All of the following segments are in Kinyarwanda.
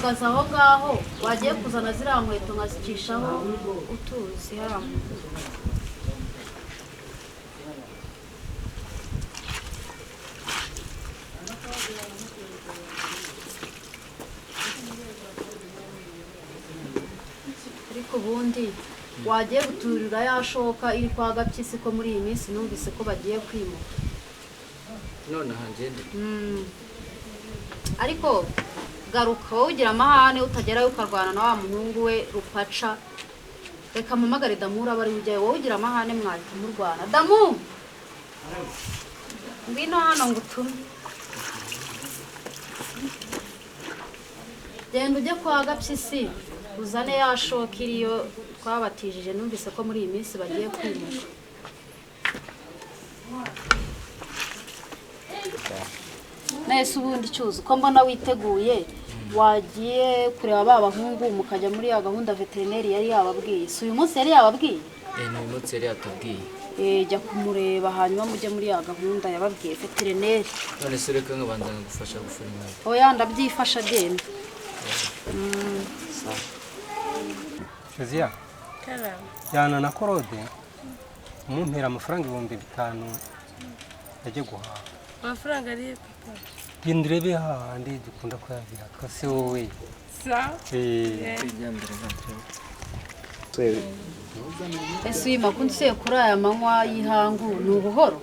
hagaze aho ngaho wagiye kuzana ziriya nkweto nkazicishaho utuzi haramu. Ariko ubundi wagiye guturira yashoka iri kwa Gapyisi ko muri iyi minsi numvise ko bagiye kwimuka. None hangende. Ariko garuka wowe ugira amahane utagerayo ukarwana na wa muhungu we Rupaca. Reka mpamagare Damu bari ujyayo wowe ugira amahane mwahita murwana. Damu! Ngwino hano ngutume. Genda ujye kwa Gapyisi uzane yashoka iriyo twabatijije numvise ko muri iyi minsi bagiye kwimuka. Nese ubundi cyuzi ko mbona witeguye wagiye kureba ba bahungu mukajya muri ya gahunda veterineri yari yababwiye. Si uyu munsi yari yababwiye? Ni uyu munsi yari yatubwiye. Jya kumureba hanyuma mujye muri ya gahunda yababwiye veterineri. None se reka nkabanza ngufasha gufura inkweto. Oya ndabyifasha genda. Shazia. Jyana na Korode umumpera amafaranga 5,000 ajye guhaha. Amafaranga ari papa. Gindrebe hahandi dukunda kuyavira kase wowe. Ese uyu makunse kuri aya manywa y'ihangu ni ubuhoro?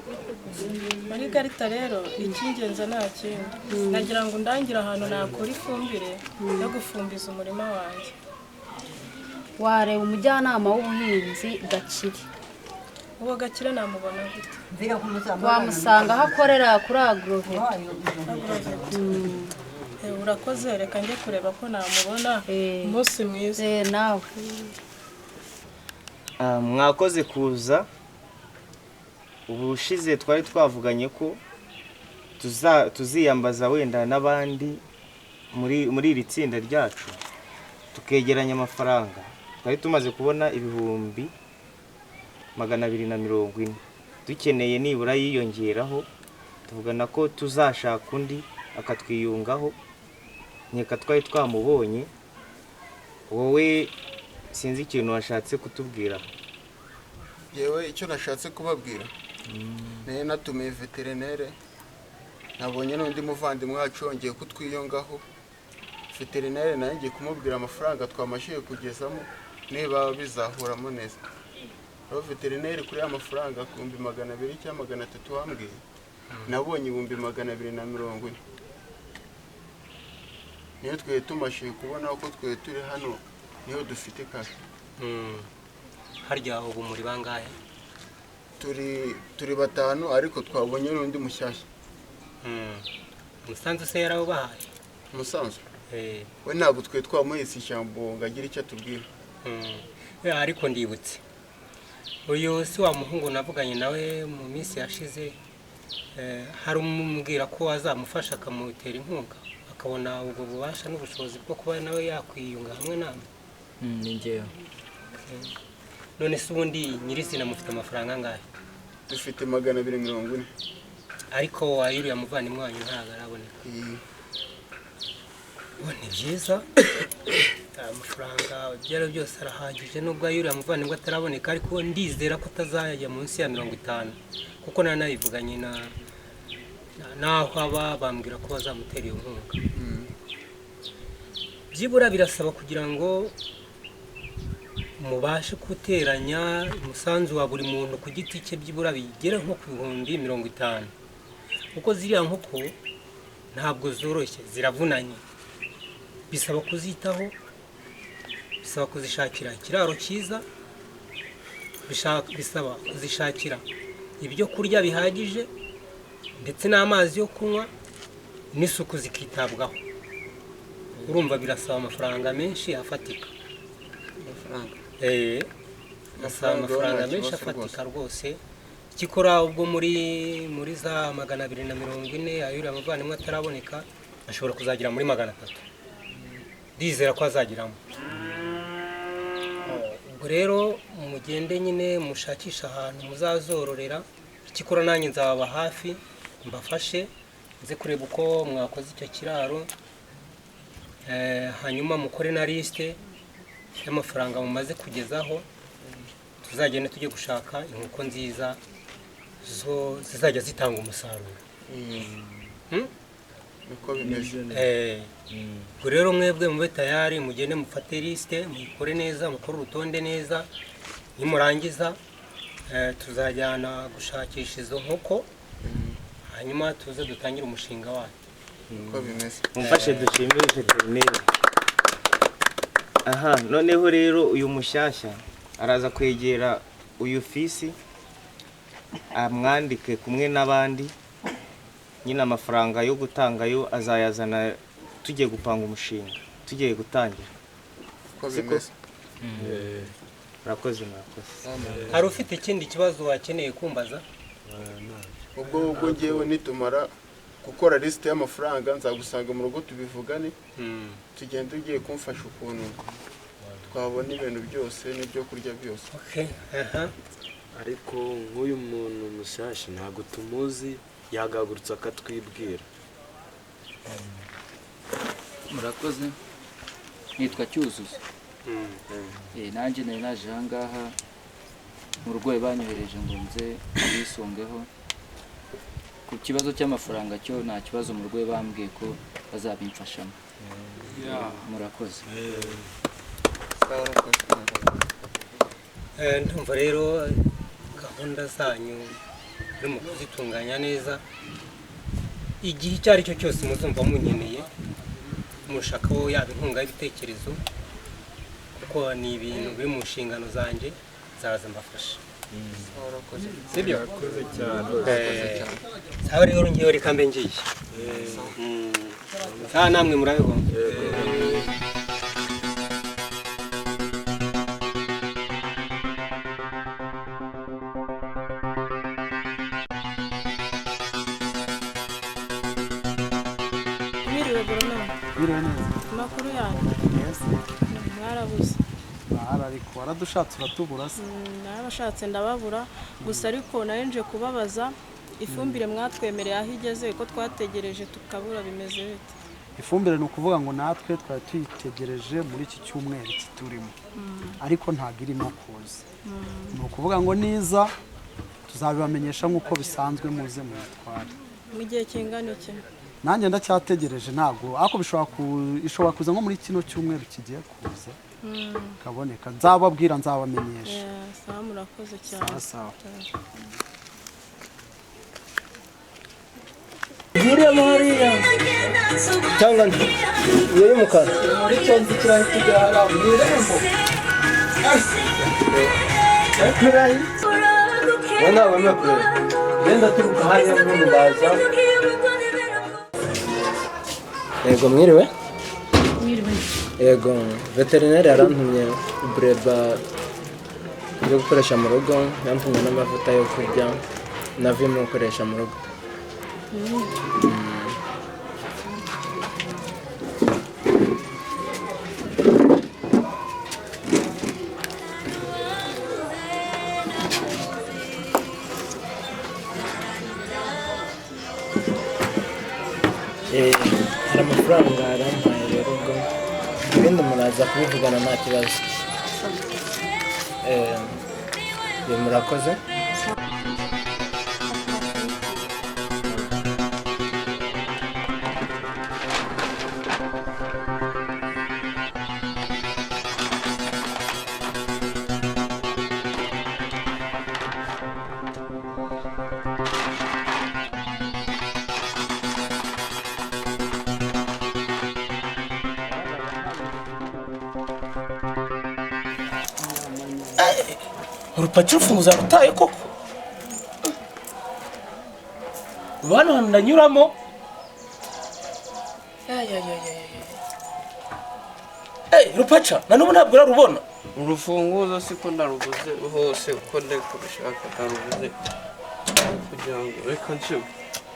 Muri garita rero icy'ingenzi nta kindi. Nagira ngo ndangira ahantu nakora ifumbire yo gufumbiza umurima wanjye. Wareba umujyanama w'ubuhinzi Gakire. Uwo Gakire namubona gute? Wamusanga aho akorera kuri Agrovet. Urakoze reka njye kureba ko namubona. Umunsi mwiza. Nawe. Mwakoze kuza. Ubushize twari twavuganye ko tuziyambaza wenda n'abandi muri iri tsinda ryacu tukegeranya amafaranga. Twari tumaze kubona 240. Dukeneye nibura yiyongeraho tuvugana ko tuzashaka undi akatwiyungaho. Nkeka twari twamubonye. Wowe sinzi ikintu washatse kutubwira. Yewe icyo nashatse kubabwira natumiye veterinere. Nabonye n'undi muvandimwe wacu wongeye kutwiyongaho. Veterinere nawe ngiye kumubwira amafaranga twamashiye kugezamo niba bizahuramo neza. Aho veterinere kuri ya mafaranga 200 cyangwa 300 wambwiye nabonye 240. Niyo twe tumashiye kubona uko twe turi hano niyo dufite kashi. Harya ubu muri bangahe? Turi 5 ariko twabonye n'undi mushyashya. Musanze se yarabahaye? Musanze? We ntabwo twe twamuhise ishyambo ngagira icyo atubwira. Ariko ndibutse uyu si wa muhungu navuganye nawe mu minsi yashize. Hari umubwira ko azamufasha akamutera inkunga akabona ubwo bubasha n'ubushobozi bwo kuba nawe yakwiyunga hamwe namwe. Ni njyewe. None se ubundi nyirizina mufite amafaranga angahe? Dufite 240. Ariko ayuriya muvandimwe wanyu ntabwo araboneka. Ni byiza. Amafaranga byaro byose arahagije nubwo ayuriya muvandimwe ataraboneka ariko ndizera ko atazajya munsi ya 50 kuko nanabivuganye naho aba bambwira ko bazamutera iyo nkunga. Byibura birasaba kugira ngo mubashe guteranya umusanzu wa buri muntu ku giti cye byibura bigera nko ku 50. Uko ziriya nkoko ntabwo zoroshye ziravunanye. Bisaba kuzitaho, bisaba kuzishakira ikiraro cyiza, bisaba kuzishakira ibyo kurya bihagije ndetse n'amazi yo kunywa n'isuku zikitabwaho. Urumva birasaba amafaranga menshi afatika. Amafaranga menshi afatika rwose. Kikora ubwo muri za 240 ayuriya muvandimwe ataraboneka ashobora kuzagira muri 300. Ndizera ko azagiramo. Ubwo rero mugende nyine mushakisha ahantu muzazororera. Kikora nanjye nzaba hafi mbafashe nze kureba uko mwakoze icyo kiraro. hanyuma mukore na liste y'amafaranga mumaze kugezaho, tuzagenda tujye gushaka inkoko nziza zo zizajya zitanga umusaruro. Niko bimeze. Ubwo rero mwebwe mube tayari, mugende mufate liste, mukore neza, mukore urutonde neza. Nimurangiza tuzajyana gushakisha izo nkoko, hanyuma tuze dutangire umushinga wacu. Niko bimeze. Mumfashe dushimire veterineri. Aha, noneho rero uyu mushyashya araza kwegera uyu fisi amwandike kumwe n'abandi, nyine amafaranga yo gutangayo azayazana tugiye gupanga umushinga, tugiye gutangira. Niko bimeze. Murakoze. Hari ufite ikindi kibazo wakeneye kumbaza? Ubwo ngewe nitumara gukora liste y'amafaranga nzagusanga mu rugo tubivugane, tugende ugiye kumfasha ukuntu twabona ibintu byose n'ibyo kurya byose. Ariko nk'uyu muntu mushashi ntabwo tumuzi, yagagurutse akatwibwira. Murakoze. Nitwa Cyuzuzo. Nanjye nari naje aha ngaha mu rwego banyohereje ngo nze bisongeho. Ku kibazo cy'amafaranga cyo nta kibazo mu rwego bambwiye ko bazabimfashamo. Murakoze. Ndumva rero gahunda zanyu urimo kuzitunganya neza. Igihe icyo ari cyo cyose muzumva munyeneye, mushakaho yaba inkunga y'ibitekerezo, kuko ni ibintu biri mu nshingano zanjye, zaza mbafasha. Sibyo? Sawa rero ngiye reka mbe ngiye. Sawa namwe murabibona. Amakuru yanyu mwarabuze. Ariko waradushatse uratubura se? Narabashatse ndababura, gusa ariko narenje kubabaza ifumbire mwatwemereye aho igeze, ko twategereje tukabura, bimeze bite? Ifumbire ni ukuvuga ngo natwe twari tuyitegereje muri iki cyumweru kiturimo, ariko ntabwo irimo kuza. Ni ukuvuga ngo niza tuzabibamenyesha nk'uko bisanzwe, muze muyitware. Mu gihe kingana iki? Nanjye ndacyategereje, ntabwo ariko ishobora kuza nko muri kino cyumweru kigiye kuza kaboneka. Nzababwira, nzabamenyesha. Sawa, murakoze cyane. Sawa. Ngiriya Mariya cyangwa iyo y'umukara muri cyo nzikira kugara mu irembo. Wana wamekwe genda turuka hariya n'undi baza. Yego mwiriwe? Mwiriwe. Yego veterineri yarantumye breba yo gukoresha mu rugo, yantumye n'amavuta yo kurya na vimo gukoresha mu rugo. Hari amafaranga arampaye rero, ubwo ibindi muraza kubivugana nta kibazo. Murakoze. Urupapuro ufunguza rutaye koko. Bano ndanyuramo. Rupaca, na n'ubu ntabwo urarubona. Urufunguzo siko ndarubuze hose uko ndekurushaka ndarubuze kugira ngo reka nshyo.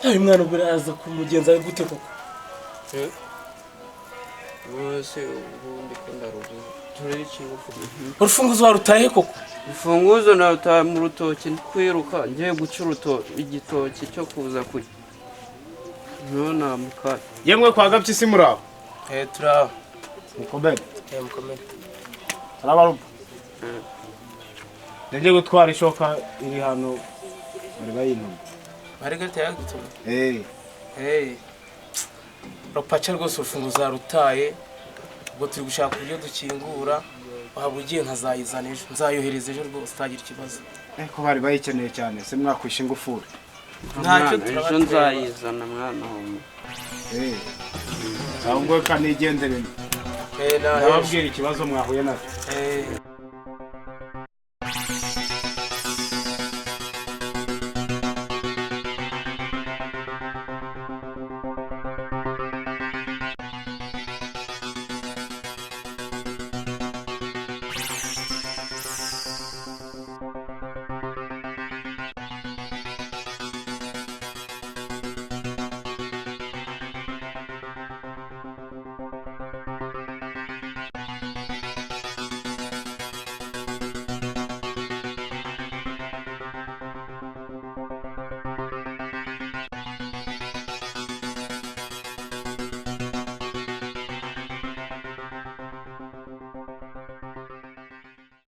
Uyu mwana uburaza kumugenza we gute koko? Wose ubundi ko ndarubuze. Turere ikintu uvuga. Urufunguzo warutaye koko? Urufunguzo narutaye mu rutoki kwiruka ngiye guca igitoki cyo kuza kurya. None amuka. Yemwe kwa Gapyisi muraho? Turaho. mukomere mukomere arabarupa ndagiye gutwara ishoka iri hano bari bayinuma bari garita yagutuma eh rupaca rwose urufunguzo zarutaye ubwo turi gushaka uburyo dukingura waba ugiye nkazayizana ejo nzayohereza ejo rwose utagira ikibazo ko bari bayikeneye cyane se mwakwisha ingufuri ntacyo ejo nzayizana mwana w'umuntu ahubwo kanigendere nababwira ikibazo mwahuye nacyo